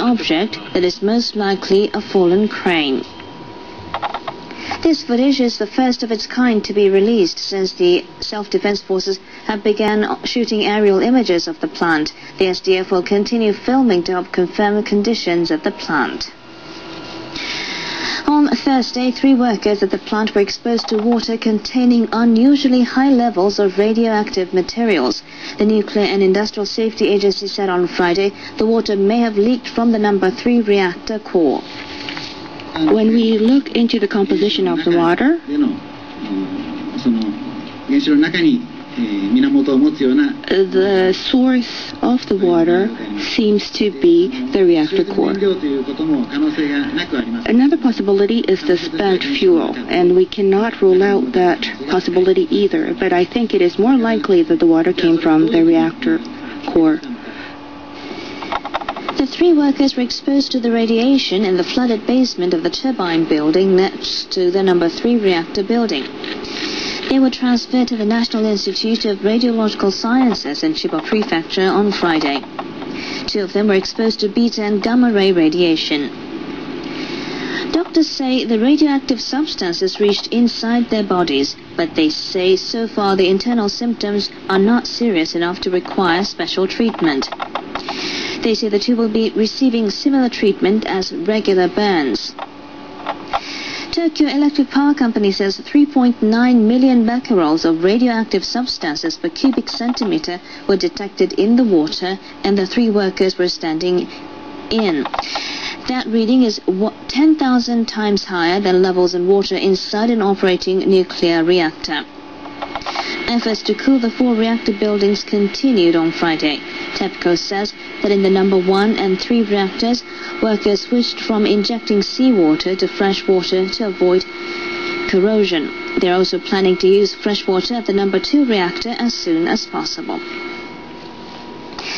object that is most likely a fallen crane. This footage is the first of its kind to be released since the self-defense forces have begun shooting aerial images of the plant. The SDF will continue filming to help confirm the conditions at the plant. On Thursday, 3 workers at the plant were exposed to water containing unusually high levels of radioactive materials. The Nuclear and Industrial Safety Agency said on Friday the water may have leaked from the number 3 reactor core. When we look into the composition of the water, the source of the water seems to be the reactor core. Another possibility is the spent fuel, and we cannot rule out that possibility either, but I think it is more likely that the water came from the reactor core. The 3 workers were exposed to the radiation in the flooded basement of the turbine building next to the number 3 reactor building. They were transferred to the National Institute of Radiological Sciences in Chiba Prefecture on Friday. 2 of them were exposed to beta and gamma ray radiation. Doctors say the radioactive substances reached inside their bodies, but they say so far the internal symptoms are not serious enough to require special treatment. They say the 2 will be receiving similar treatment as regular burns. Tokyo Electric Power Company says 3.9 million becquerels of radioactive substances per cubic centimeter were detected in the water and the 3 workers were standing in. That reading is 10,000 times higher than levels in water inside an operating nuclear reactor. Efforts to cool the 4 reactor buildings continued on Friday. TEPCO says that in the number 1 and 3 reactors, workers switched from injecting seawater to fresh water to avoid corrosion. They are also planning to use fresh water at the number 2 reactor as soon as possible.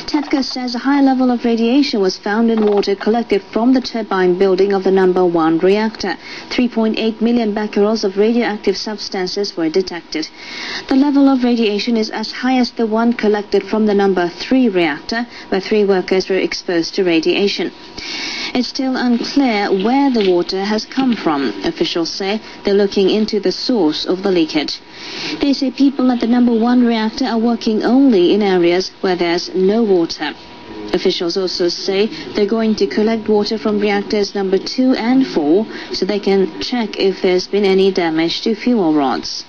TEPCO says a high level of radiation was found in water collected from the turbine building of the number 1 reactor. 3.8 million becquerels of radioactive substances were detected. The level of radiation is as high as the one collected from the number 3 reactor, where 3 workers were exposed to radiation. It's still unclear where the water has come from. Officials say they're looking into the source of the leakage. They say people at the number 1 reactor are working only in areas where there's no water. Officials also say they're going to collect water from reactors number 2 and 4 so they can check if there's been any damage to fuel rods.